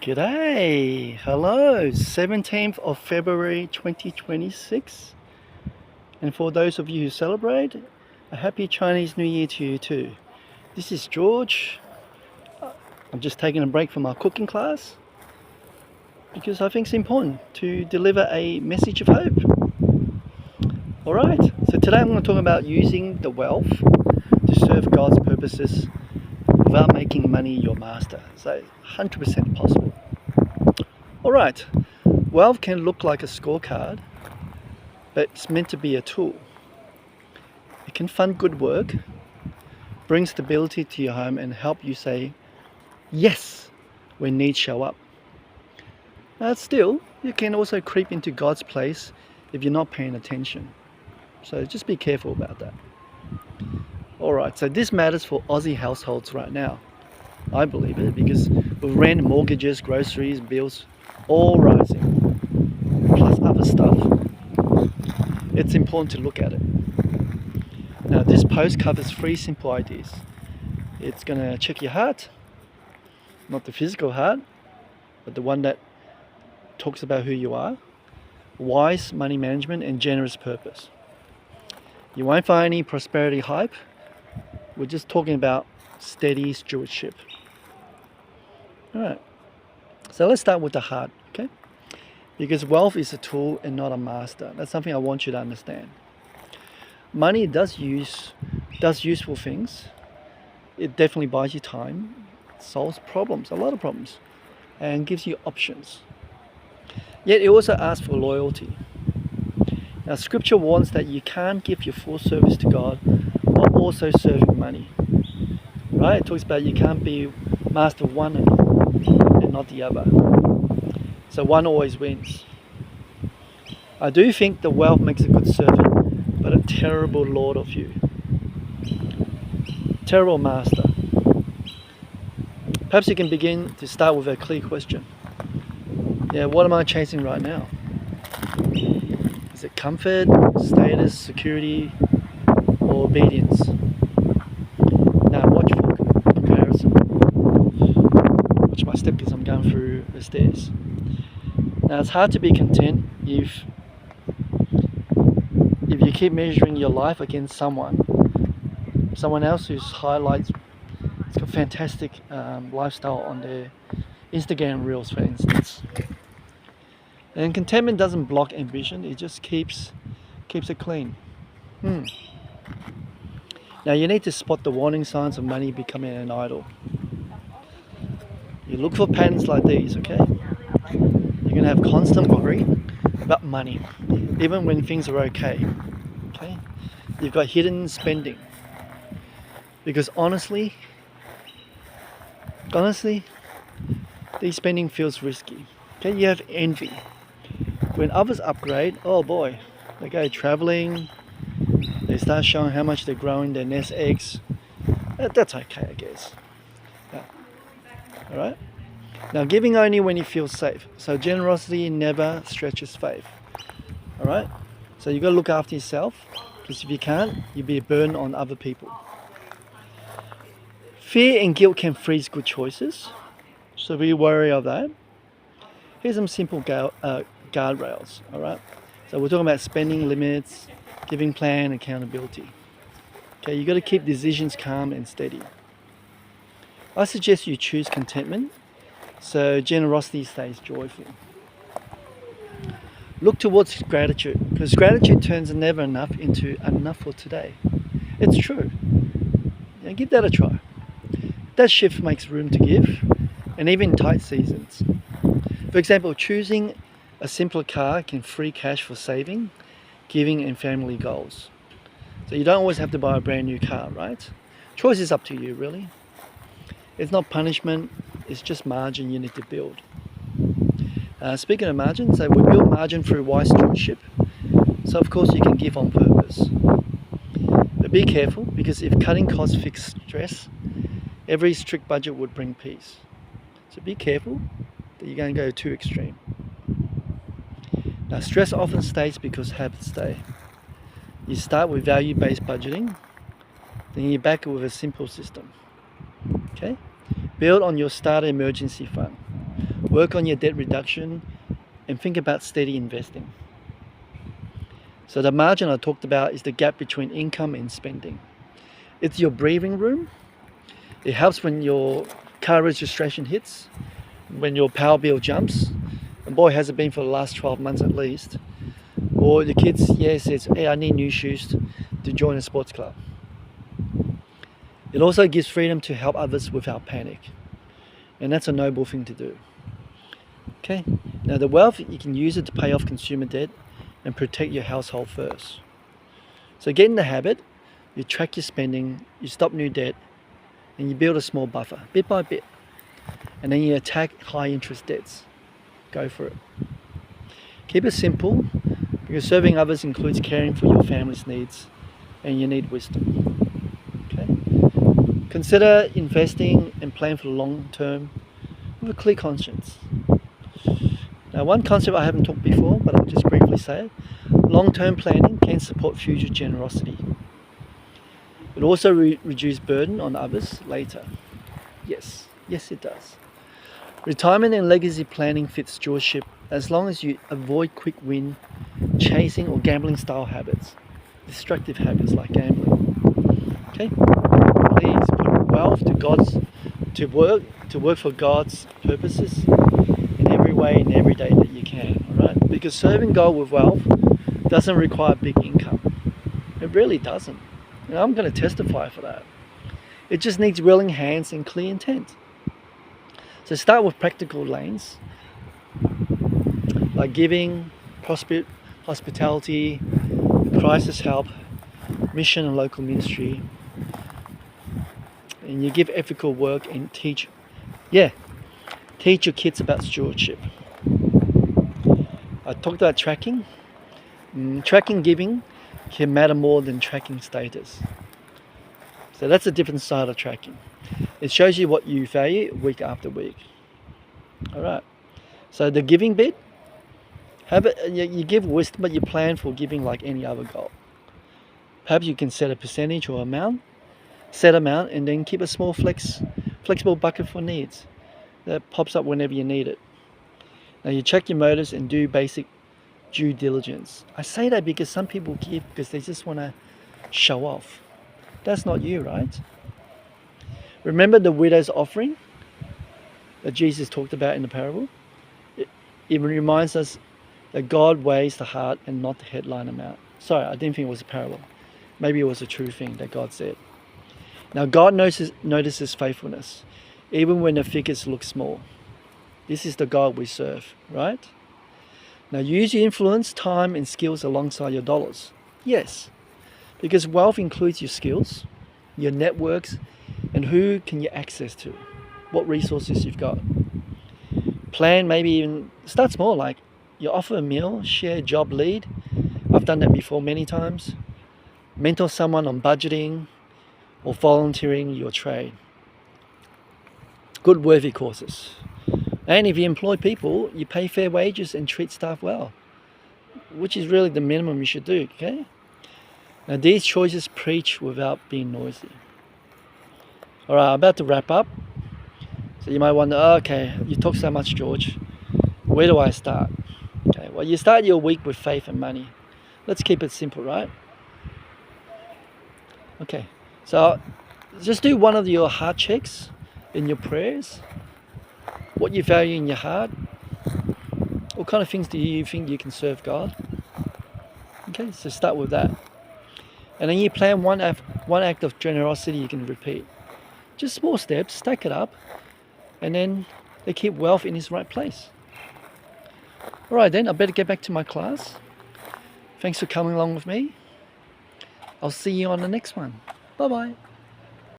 G'day, hello, 17th of February 2026. And for those of you who celebrate, a happy Chinese New Year to you too. This is George. I'm just taking a break from my cooking class because I think it's important to deliver a message of hope. Alright, so today I'm going to talk about using the wealth to serve God's purposes without making money your master. So 100% possible. Alright, wealth can look like a scorecard, but it's meant to be a tool. It can fund good work, bring stability to your home, and help you say yes when needs show up. Still, you can also creep into God's place if you're not paying attention. So just be careful about that. Alright, so this matters for Aussie households right now. I believe it because with rent, mortgages, groceries, bills all rising, plus other stuff, it's important to look at it. Now this post covers 3 simple ideas. It's going to check your heart, not the physical heart, but the one that talks about who you are, wise money management, and generous purpose. You won't find any prosperity hype. We're just talking about steady stewardship. Alright, so let's start with the heart, okay? Because wealth is a tool and not a master. That's something I want you to understand. Money does useful things. It definitely buys you time, solves problems, a lot of problems, and gives you options. Yet it also asks for loyalty. Now scripture warns that you can't give your full service to God while also serving money. Right? It talks about you can't be master of one and not the other. So one always wins. I do think the wealth makes a good servant, but a terrible lord of you. Terrible master. Perhaps you can begin to start with a clear question. Yeah, what am I chasing right now? Is it comfort, status, security, or obedience? Now watch for comparison. Watch my step because I'm going through the stairs. Now it's hard to be content if you keep measuring your life against someone else who's highlights, it's got fantastic lifestyle on their Instagram reels, for instance. And contentment doesn't block ambition, it just keeps it clean. Now you need to spot the warning signs of money becoming an idol. You look for patterns like these, okay? You're going to have constant worry about money, even when things are okay. Okay? You've got hidden spending. Because honestly, this spending feels risky. Okay? You have envy. When others upgrade, oh boy, they go traveling, they start showing how much they're growing their nest eggs. That's okay, I guess. Yeah. Alright? Now giving only when you feel safe. So generosity never stretches faith. Alright? So you've got to look after yourself, because if you can't, you'll be a burden on other people. Fear and guilt can freeze good choices, so be wary of that. Here's some simple guardrails, alright? So we're talking about spending limits, giving plan, accountability. Okay, you got to keep decisions calm and steady. I suggest you choose contentment, so generosity stays joyful. Look towards gratitude, because gratitude turns never enough into enough for today. It's true. Yeah, give that a try. That shift makes room to give, and even in tight seasons. For example, choosing a simpler car can free cash for saving, giving, and family goals. So you don't always have to buy a brand new car, right? Choice is up to you, really. It's not punishment, it's just margin you need to build. Speaking of margin, so we build margin through wise stewardship. So of course you can give on purpose. But be careful, because if cutting costs fix stress, every strict budget would bring peace. So be careful that you're going to go too extreme. Now stress often stays because habits stay. You start with value-based budgeting, then you back it with a simple system. Okay? Build on your starter emergency fund. work on your debt reduction, and think about steady investing. So the margin I talked about is the gap between income and spending. It's your breathing room. It helps when your car registration hits, when your power bill jumps, and boy has it been for the last 12 months at least, or the kids says, hey, I need new shoes to join a sports club. It also gives freedom to help others without panic, and that's a noble thing to do. Okay, now the wealth, you can use it to pay off consumer debt and protect your household first. So get in the habit, you track your spending, you stop new debt, and you build a small buffer, bit by bit. And then you attack high interest debts. Go for it. Keep it simple, because serving others includes caring for your family's needs, and you need wisdom. Okay? Consider investing and plan for the long term with a clear conscience. Now, one concept I haven't talked before, but I'll just briefly say it. Long-term planning can support future generosity. It also reduces burden on others later. Yes, it does. Retirement and legacy planning fits stewardship as long as you avoid quick win, chasing or gambling style habits, destructive habits like gambling. Okay? Please put wealth to work for God's purposes in every way and every day that you can. Alright? Because serving God with wealth doesn't require big income. It really doesn't. And I'm going to testify for that. It just needs willing hands and clear intent. So start with practical lanes like giving, hospitality, crisis help, mission and local ministry. And you give ethical work and teach your kids about stewardship. I talked about tracking. Tracking giving can matter more than tracking status. So that's a different side of tracking. It shows you what you value week after week. Alright. So the giving bit, you give wisdom, but you plan for giving like any other goal. Perhaps you can set a percentage or set amount, and then keep a small flexible bucket for needs that pops up whenever you need it. Now you check your motives and do basic due diligence. I say that because some people give because they just want to show off. That's not you, right? Remember the widow's offering that Jesus talked about in the parable? It reminds us that God weighs the heart and not the headline amount. Sorry, I didn't think it was a parable. Maybe it was a true thing that God said. Now God notices faithfulness, even when the figures look small. This is the God we serve, right? Now use your influence, time and skills alongside your dollars. Yes, because wealth includes your skills, your networks, and who can you access to, what resources you've got. Plan, maybe even start small, like you offer a meal, share a job lead. I've done that before many times. Mentor someone on budgeting or volunteering your trade. Good worthy causes. And if you employ people, you pay fair wages and treat staff well, which is really the minimum you should do, okay? Now these choices preach without being noisy. Alright, I'm about to wrap up. So you might wonder, okay, you talk so much, George. Where do I start? Okay, well, you start your week with faith and money. Let's keep it simple, right? Okay, so just do one of your heart checks in your prayers. What you value in your heart. What kind of things do you think you can serve God? Okay, so start with that. And then you plan one act of generosity you can repeat. Just small steps, stack it up, and then they keep wealth in its right place. Alright then, I better get back to my class. Thanks for coming along with me. I'll see you on the next one. Bye bye.